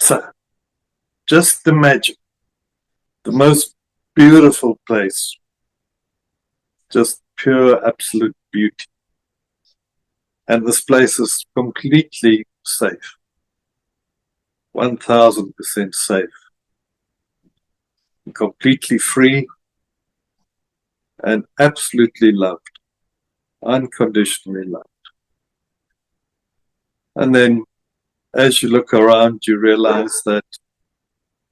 So just imagine the most beautiful place, just pure absolute beauty. And this place is completely safe, 1000% safe, completely free, and absolutely loved, unconditionally loved. And then as you look around, you realize that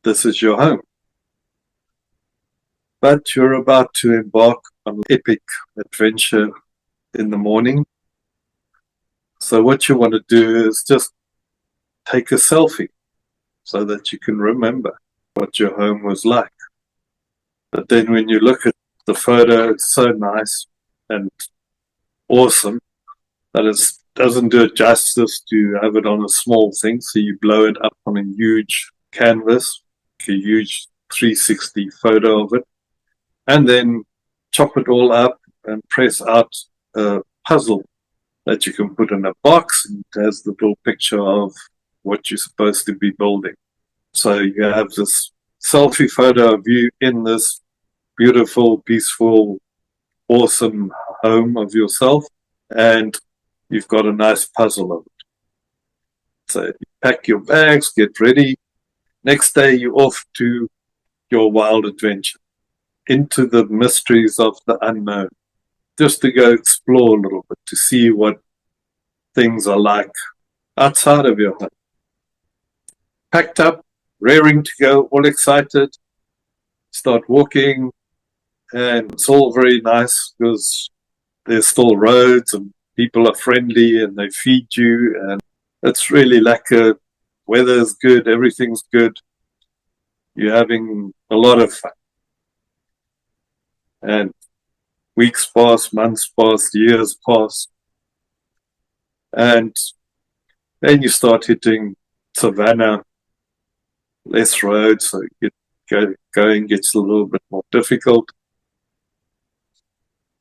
this is your home. But you're about to embark on an epic adventure in the morning. So what you want to do is just take a selfie so that you can remember what your home was like. But then when you look at the photo, it's so nice and awesome that it doesn't do it justice to have it on a small thing. So you blow it up on a huge canvas, a huge 360 photo of it, and then chop it all up and press out a puzzle that you can put in a box, and it has the little picture of what you're supposed to be building. So you have this selfie photo of you in this beautiful, peaceful, awesome home of yourself, and you've got a nice puzzle of it. So you pack your bags, get ready. Next day you're off to your wild adventure, into the mysteries of the unknown, just to go explore a little bit, to see what things are like outside of your home. Packed up, raring to go, all excited, start walking, and it's all very nice because there's still roads and people are friendly and they feed you, and it's really like weather's good, everything's good. You're having a lot of fun. And weeks pass, months pass, years pass, and then you start hitting savannah, less roads, so going gets a little bit more difficult.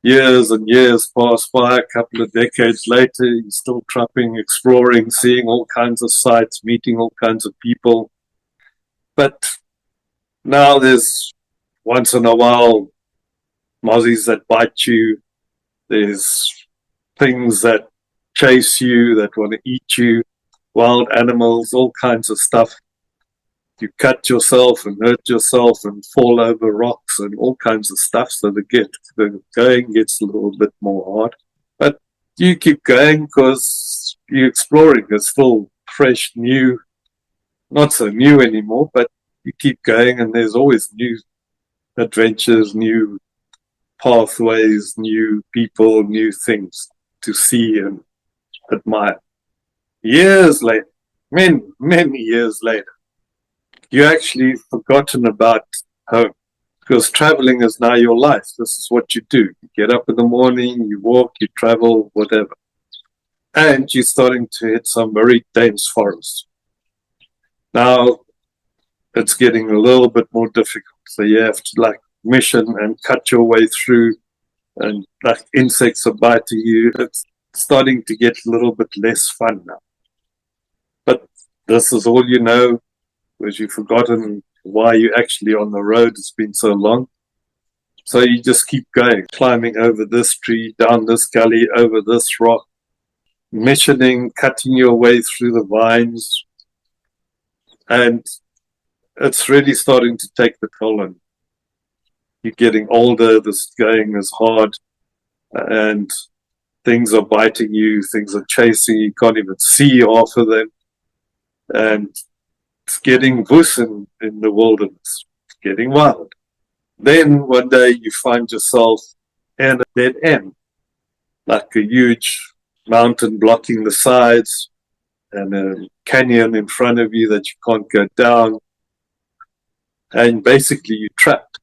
Years and years pass by, a couple of decades later, you're still trapping, exploring, seeing all kinds of sights, meeting all kinds of people. But now there's once in a while mozzies that bite you, there's things that chase you, that want to eat you, wild animals, all kinds of stuff. You cut yourself and hurt yourself and fall over rocks and all kinds of stuff. So the going gets a little bit more hard. But you keep going because you're exploring. It's still fresh, new, not so new anymore, but you keep going and there's always new adventures, new pathways, new people, new things to see and admire. Years later, many years later, you actually forgotten about home because traveling is now your life. This is what you do. You get up in the morning, you walk, you travel, whatever. And you're starting to hit some very dense forests. Now it's getting a little bit more difficult. So you have to mission and cut your way through, and insects are biting you. It's starting to get a little bit less fun now. But this is all you know, because you've forgotten why you're actually on the road. It's been so long. So you just keep going, climbing over this tree, down this gully, over this rock, missioning, cutting your way through the vines. And it's really starting to take the toll on you. You're getting older, this going is hard, and things are biting you, things are chasing you, can't even see half of them. And it's getting wuss in the wilderness. It's getting wild. Then one day you find yourself in a dead end, like a huge mountain blocking the sides and a canyon in front of you that you can't go down. And basically you're trapped.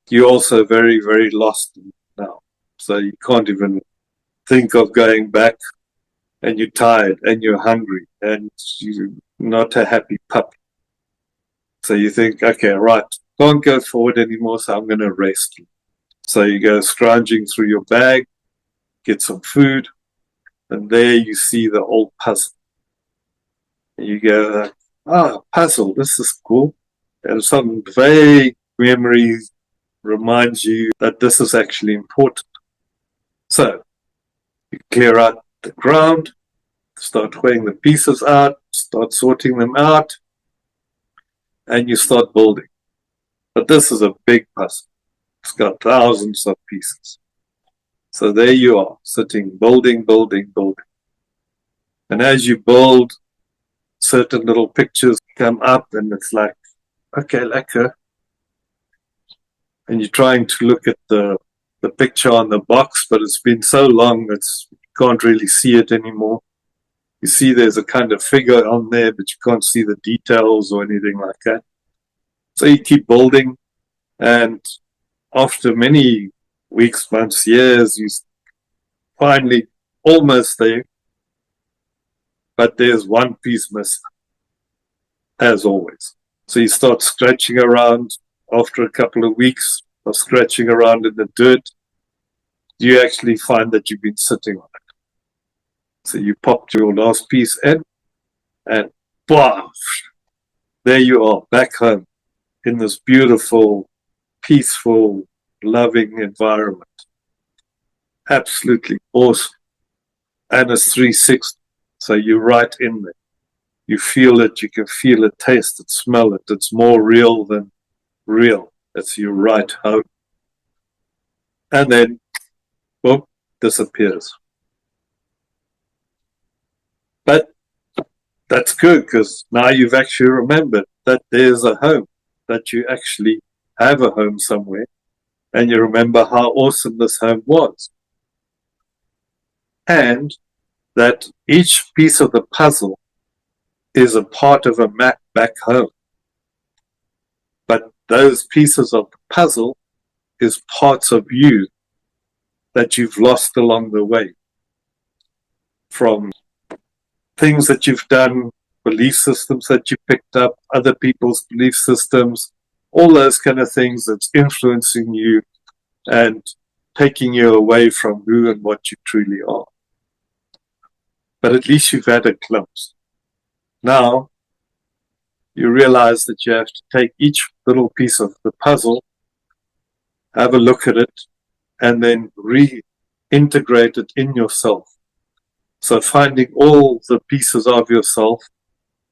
You're also very, very lost now. So you can't even think of going back, and you're tired and you're hungry and you're not a happy puppy. So you think, okay, right, can't go forward anymore, so I'm going to rest. So you go scrounging through your bag, get some food, and there you see the old puzzle. And you go, Puzzle, this is cool. And some vague memories reminds you that this is actually important. So you clear out the ground, start weighing the pieces out, start sorting them out, and you start building. But this is a big puzzle. It's got thousands of pieces. So there you are, sitting, building, building, building. And as you build, certain little pictures come up, and it's like, okay, lekker. And you're trying to look at the picture on the box, but it's been so long that you can't really see it anymore. You see there's a kind of figure on there, but you can't see the details or anything like that. So you keep building, and after many weeks, months, years, you finally almost there, but there's one piece missing, as always. So you start scratching around. After a couple of weeks of scratching around in the dirt, you actually find that you've been sitting on it. So you popped your last piece in, and boom, there you are, back home in this beautiful, peaceful, loving environment. Absolutely awesome. And it's 360. So you're right in there. You feel it, you can feel it, taste it, smell it. It's more real than real. It's your right home. And then, boom, disappears. But that's good, because now you've actually remembered that there's a home, that you actually have a home somewhere, and you remember how awesome this home was. And that each piece of the puzzle is a part of a map back home. But those pieces of the puzzle is parts of you that you've lost along the way, from things that you've done, belief systems that you picked up, other people's belief systems, all those kind of things that's influencing you and taking you away from who and what you truly are. But at least you've had a glimpse. Now you realize that you have to take each little piece of the puzzle, have a look at it, and then reintegrate it in yourself. So finding all the pieces of yourself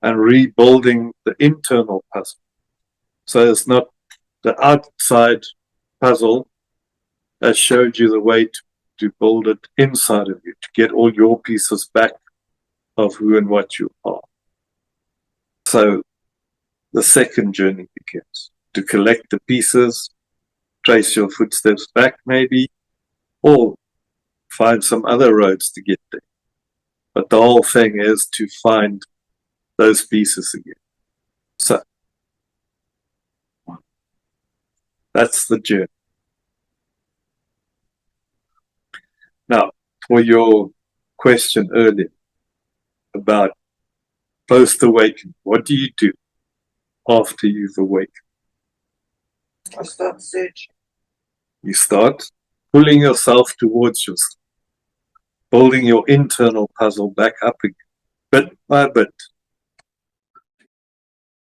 and rebuilding the internal puzzle. So it's not the outside puzzle that showed you the way to build it inside of you, to get all your pieces back of who and what you are. So the second journey begins, to collect the pieces, trace your footsteps back maybe, or find some other roads to get there. But the whole thing is to find those pieces again. So that's the journey. Now, for your question earlier about post-awakening, what do you do after you've awakened? I start searching. You start pulling yourself towards yourself, building your internal puzzle back up again, bit by bit,